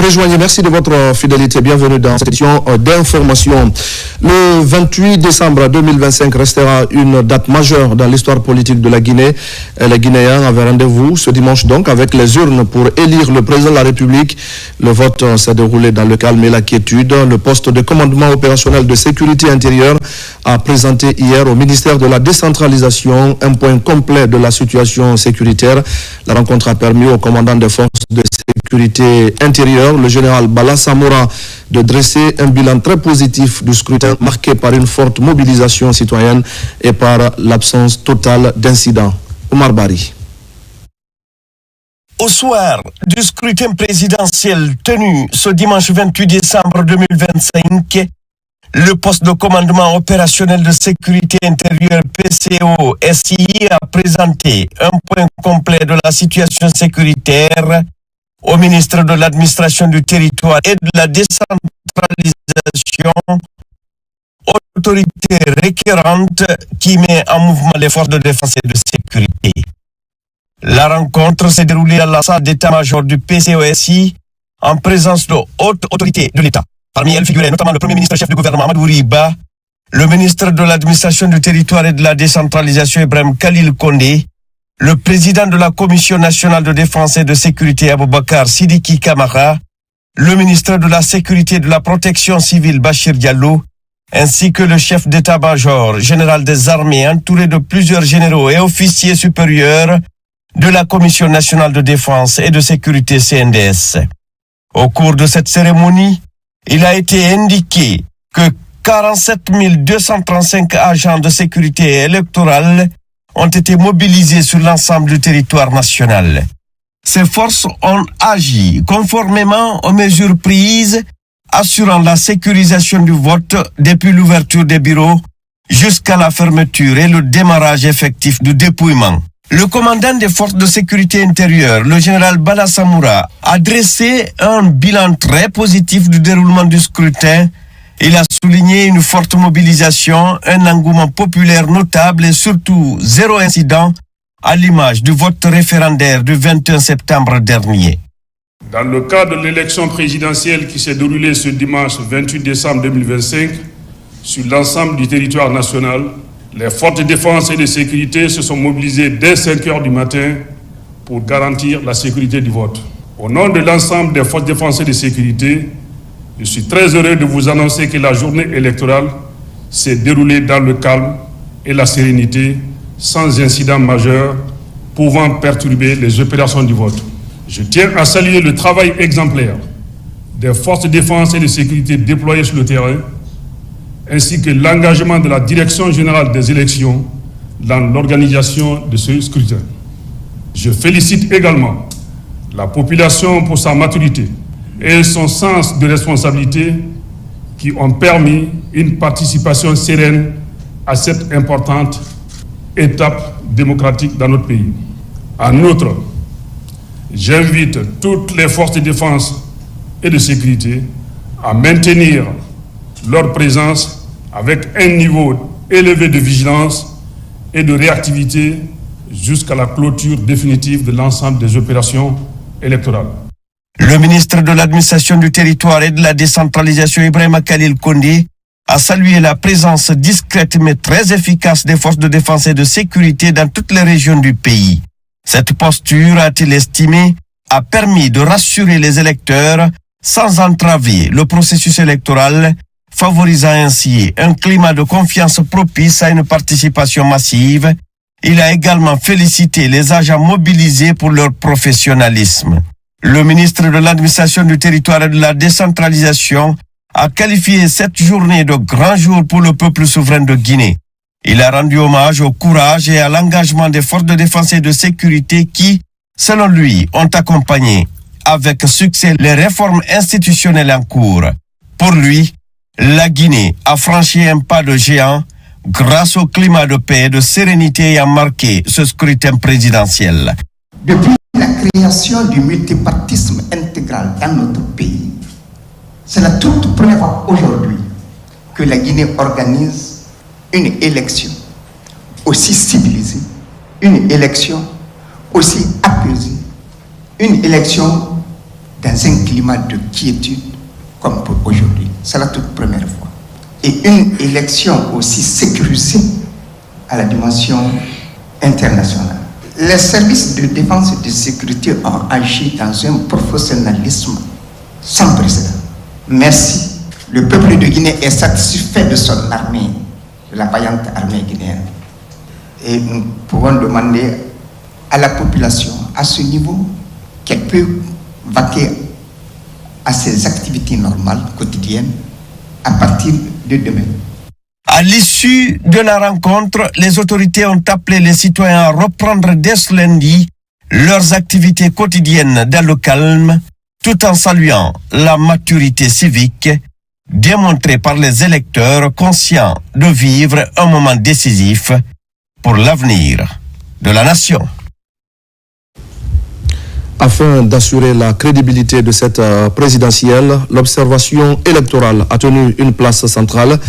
rejoignez, merci de votre fidélité. Bienvenue dans cette édition d'information. Le 28 décembre 2025 restera une date majeure dans l'histoire politique de la Guinée. Les Guinéens avaient rendez-vous ce dimanche donc avec les urnes pour élire le président de la République. Le vote s'est déroulé dans le calme et la quiétude. Le poste de commandement opérationnel de sécurité intérieure a présenté hier au ministère de la décentralisation un point complet de la situation sécuritaire. La rencontre a permis au commandant des forces de sécurité intérieure, le général Bala Samoura, de dresser un bilan très positif du scrutin marqué par une forte mobilisation citoyenne et par l'absence totale d'incidents. Omar Bari. Au soir du scrutin présidentiel tenu ce dimanche 28 décembre 2025, le poste de commandement opérationnel de sécurité intérieure PCO-SI a présenté un point complet de la situation sécuritaire au ministre de l'administration du territoire et de la décentralisation, autorité requérante qui met en mouvement les forces de défense et de sécurité. La rencontre s'est déroulée dans la salle d'état-major du PCO-SI en présence de hautes autorités de l'État. Parmi elles figuraient notamment le Premier ministre chef du gouvernement Amadou Riba, le ministre de l'administration du territoire et de la décentralisation Ibrahim Khalil Kondé, le président de la Commission nationale de défense et de sécurité Aboubakar Sidiki Kamara, le ministre de la sécurité et de la protection civile Bachir Diallo, ainsi que le chef d'état-major général des armées entouré de plusieurs généraux et officiers supérieurs de la Commission nationale de défense et de sécurité CNDS. Au cours de cette cérémonie, il a été indiqué que 47 235 agents de sécurité électorale ont été mobilisés sur l'ensemble du territoire national. Ces forces ont agi conformément aux mesures prises, assurant la sécurisation du vote depuis l'ouverture des bureaux jusqu'à la fermeture et le démarrage effectif du dépouillement. Le commandant des forces de sécurité intérieure, le général Bala Samoura, a dressé un bilan très positif du déroulement du scrutin. Il a souligné une forte mobilisation, un engouement populaire notable et surtout zéro incident à l'image du vote référendaire du 21 septembre dernier. Dans le cadre de l'élection présidentielle qui s'est déroulée ce dimanche 28 décembre 2025 sur l'ensemble du territoire national, les forces de défense et de sécurité se sont mobilisées dès 5 heures du matin pour garantir la sécurité du vote. Au nom de l'ensemble des forces de défense et de sécurité, je suis très heureux de vous annoncer que la journée électorale s'est déroulée dans le calme et la sérénité, sans incident majeur pouvant perturber les opérations du vote. Je tiens à saluer le travail exemplaire des forces de défense et de sécurité déployées sur le terrain, ainsi que l'engagement de la Direction générale des élections dans l'organisation de ce scrutin. Je félicite également la population pour sa maturité et son sens de responsabilité qui ont permis une participation sereine à cette importante étape démocratique dans notre pays. En outre, j'invite toutes les forces de défense et de sécurité à maintenir leur présence avec un niveau élevé de vigilance et de réactivité jusqu'à la clôture définitive de l'ensemble des opérations électorales. Le ministre de l'administration du territoire et de la décentralisation Ibrahim Khalil Kondé a salué la présence discrète mais très efficace des forces de défense et de sécurité dans toutes les régions du pays. Cette posture, a-t-il estimé, a permis de rassurer les électeurs sans entraver le processus électoral, favorisant ainsi un climat de confiance propice à une participation massive. Il a également félicité les agents mobilisés pour leur professionnalisme. Le ministre de l'administration du territoire et de la décentralisation a qualifié cette journée de grand jour pour le peuple souverain de Guinée. Il a rendu hommage au courage et à l'engagement des forces de défense et de sécurité qui, selon lui, ont accompagné avec succès les réformes institutionnelles en cours. Pour lui, la Guinée a franchi un pas de géant grâce au climat de paix et de sérénité ayant marqué ce scrutin présidentiel. Depuis la création du multipartisme intégral dans notre pays, c'est la toute première fois aujourd'hui que la Guinée organise une élection aussi civilisée, une élection aussi apaisée, une élection dans un climat de quiétude comme pour aujourd'hui. C'est la toute première fois. Et une élection aussi sécurisée à la dimension internationale. Les services de défense et de sécurité ont agi dans un professionnalisme sans précédent. Merci. Le peuple de Guinée est satisfait de son armée, de la vaillante armée guinéenne. Et nous pouvons demander à la population, à ce niveau, qu'elle peut vaquer à ses activités normales, quotidiennes, à partir de demain. À l'issue de la rencontre, les autorités ont appelé les citoyens à reprendre dès ce lundi leurs activités quotidiennes dans le calme, tout en saluant la maturité civique démontrée par les électeurs conscients de vivre un moment décisif pour l'avenir de la nation. Afin d'assurer la crédibilité de cette présidentielle, l'observation électorale a tenu une place centrale.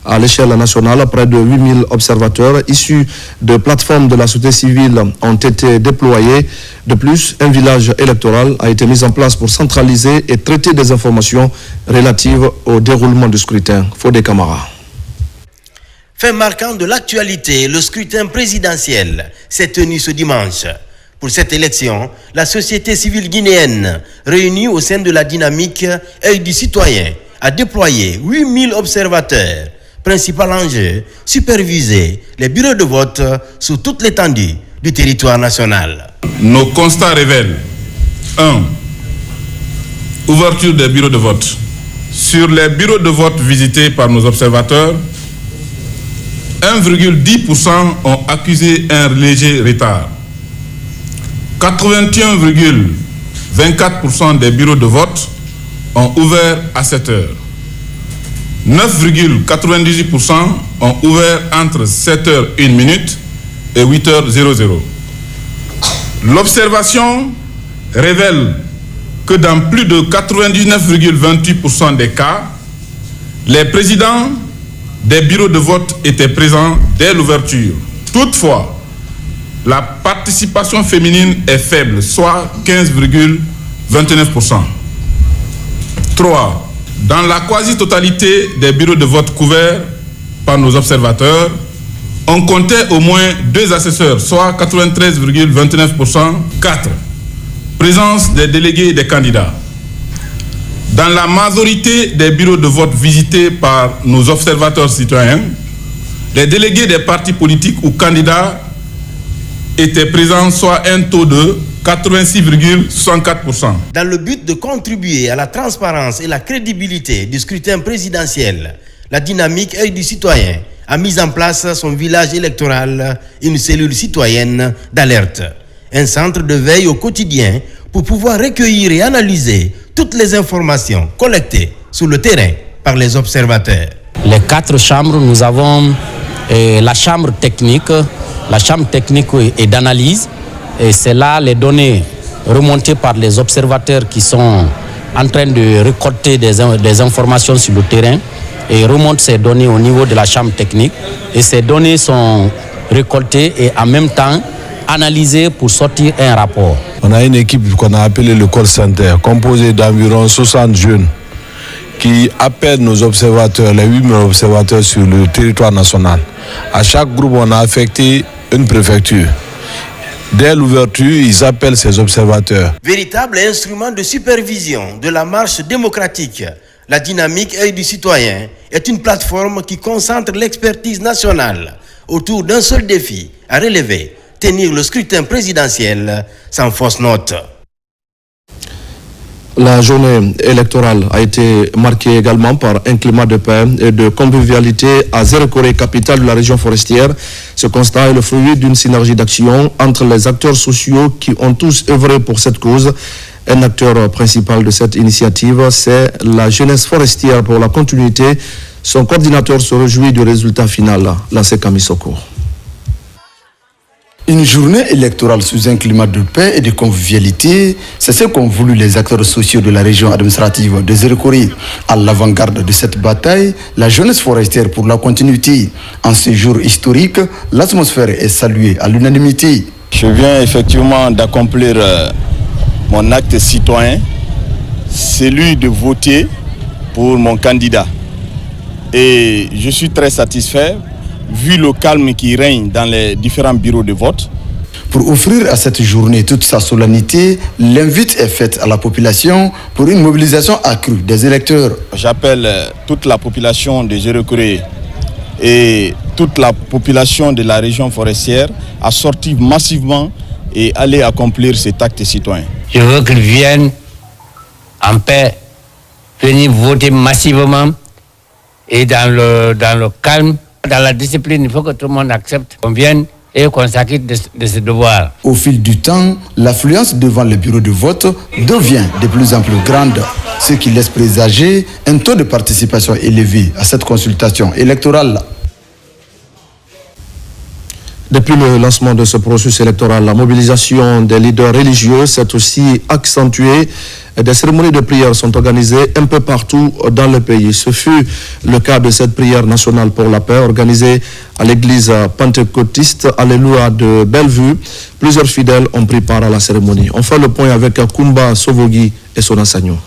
À l'échelle nationale, près de 8000 observateurs issus de plateformes de la société civile ont été déployés. De plus, un village électoral a été mis en place pour centraliser et traiter des informations relatives au déroulement du scrutin. Fodé Camara. Fait marquant de l'actualité, le scrutin présidentiel s'est tenu ce dimanche. Pour cette élection, la société civile guinéenne, réunie au sein de la dynamique Œil du citoyen, a déployé 8000 observateurs. Principal enjeu, superviser les bureaux de vote sur toute l'étendue du territoire national. Nos constats révèlent 1. Ouverture des bureaux de vote. Sur les bureaux de vote visités par nos observateurs, 1,10% ont accusé un léger retard. 81,24% des bureaux de vote ont ouvert à 7 heures. 9,98% ont ouvert entre 7h01 et 8h00. L'observation révèle que dans plus de 99,28% des cas, les présidents des bureaux de vote étaient présents dès l'ouverture. Toutefois, la participation féminine est faible, soit 15,29%. 3. Dans la quasi-totalité des bureaux de vote couverts par nos observateurs, on comptait au moins 2 assesseurs, soit 93,29%. 4. Présence des délégués et des candidats. Dans la majorité des bureaux de vote visités par nos observateurs citoyens, les délégués des partis politiques ou candidats étaient présents, soit un taux de 86,64%. Dans le but de contribuer à la transparence et la crédibilité du scrutin présidentiel, la dynamique Œil du citoyen a mis en place son village électoral, une cellule citoyenne d'alerte, un centre de veille au quotidien pour pouvoir recueillir et analyser toutes les informations collectées sur le terrain par les observateurs. Les 4 chambres, nous avons la chambre technique et d'analyse. Et c'est là les données remontées par les observateurs qui sont en train de récolter des informations sur le terrain et remontent ces données au niveau de la chambre technique. Et ces données sont récoltées et en même temps analysées pour sortir un rapport. On a une équipe qu'on a appelée le call center, composée d'environ 60 jeunes qui appellent nos observateurs, les 8000 observateurs sur le territoire national. À chaque groupe, on a affecté une préfecture. Dès l'ouverture, ils appellent ces observateurs. Véritable instrument de supervision de la marche démocratique, la dynamique Œil du citoyen est une plateforme qui concentre l'expertise nationale autour d'un seul défi à relever, tenir le scrutin présidentiel sans fausse note. La journée électorale a été marquée également par un climat de paix et de convivialité à Zérekoré, capitale de la région forestière. Ce constat est le fruit d'une synergie d'action entre les acteurs sociaux qui ont tous œuvré pour cette cause. Un acteur principal de cette initiative, c'est la jeunesse forestière pour la continuité. Son coordinateur se réjouit du résultat final, la Sekami Soko. Une journée électorale sous un climat de paix et de convivialité, c'est ce qu'ont voulu les acteurs sociaux de la région administrative de Zérekoré. À l'avant-garde de cette bataille, la jeunesse forestière pour la continuité. En ce jour historique, l'atmosphère est saluée à l'unanimité. Je viens effectivement d'accomplir mon acte citoyen celui de voter pour mon candidat. Et je suis très satisfait, vu le calme qui règne dans les différents bureaux de vote. Pour offrir à cette journée toute sa solennité, l'invite est faite à la population pour une mobilisation accrue des électeurs. J'appelle toute la population de Zérekoré et toute la population de la région forestière à sortir massivement et aller accomplir cet acte citoyen. Je veux qu'ils viennent en paix, venir voter massivement et dans le calme, dans la discipline. Il faut que tout le monde accepte qu'on vienne et qu'on s'acquitte de ses devoirs. Au fil du temps, l'affluence devant les bureaux de vote devient de plus en plus grande, ce qui laisse présager un taux de participation élevé à cette consultation électorale. Depuis le lancement de ce processus électoral, la mobilisation des leaders religieux s'est aussi accentuée. Des cérémonies de prière sont organisées un peu partout dans le pays. Ce fut le cas de cette prière nationale pour la paix organisée à l'église pentecôtiste Alléluia de Bellevue. Plusieurs fidèles ont pris part à la cérémonie. On fait le point avec Kumba Sovogi et son enseignant.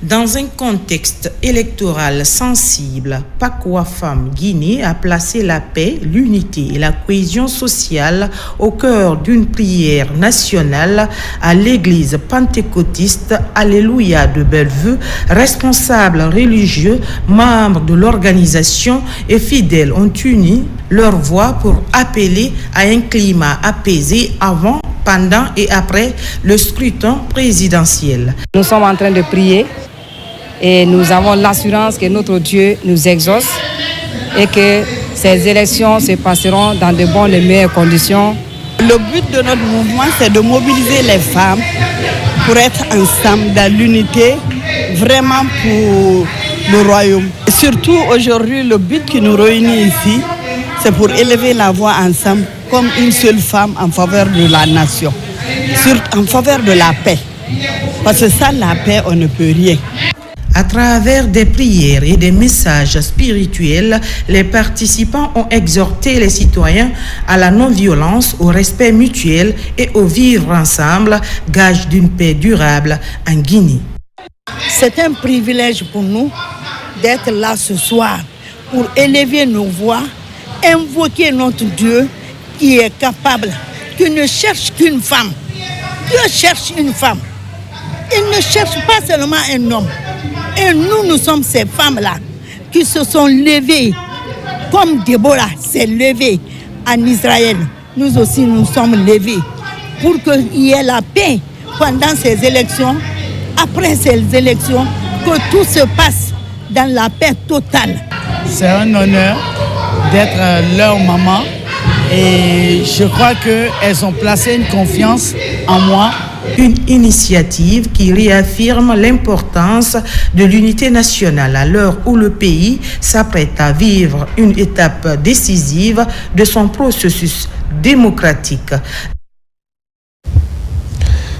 Dans un contexte électoral sensible, Pakwa Femme Guinée a placé la paix, l'unité et la cohésion sociale au cœur d'une prière nationale à l'église pentecôtiste Alléluia de Bellevue. Responsables religieux, membres de l'organisation et fidèles ont uni leur voix pour appeler à un climat apaisé avant, pendant et après le scrutin présidentiel. Nous sommes en train de prier et nous avons l'assurance que notre Dieu nous exauce et que ces élections se passeront dans de bonnes et meilleures conditions. Le but de notre mouvement, c'est de mobiliser les femmes pour être ensemble dans l'unité, vraiment pour le royaume. Et surtout aujourd'hui, le but qui nous réunit ici, c'est pour élever la voix ensemble comme une seule femme en faveur de la nation, en faveur de la paix. Parce que sans la paix, on ne peut rien. À travers des prières et des messages spirituels, les participants ont exhorté les citoyens à la non-violence, au respect mutuel et au vivre ensemble, gage d'une paix durable en Guinée. C'est un privilège pour nous d'être là ce soir pour élever nos voix, invoquer notre Dieu qui est capable, qui ne cherche qu'une femme. Dieu cherche une femme. Il ne cherche pas seulement un homme. Et nous sommes ces femmes-là qui se sont levées, comme Déborah s'est levée en Israël. Nous aussi, nous sommes levés pour qu'il y ait la paix pendant ces élections, après ces élections, que tout se passe dans la paix totale. C'est un honneur d'être leur maman et je crois qu'elles ont placé une confiance en moi. Une initiative qui réaffirme l'importance de l'unité nationale à l'heure où le pays s'apprête à vivre une étape décisive de son processus démocratique.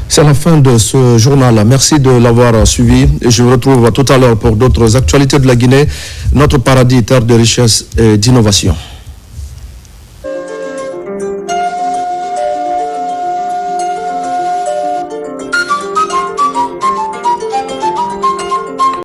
C'est la fin de ce journal. Merci de l'avoir suivi et je vous retrouve tout à l'heure pour d'autres actualités de la Guinée, notre paradis, terre de richesse et d'innovation.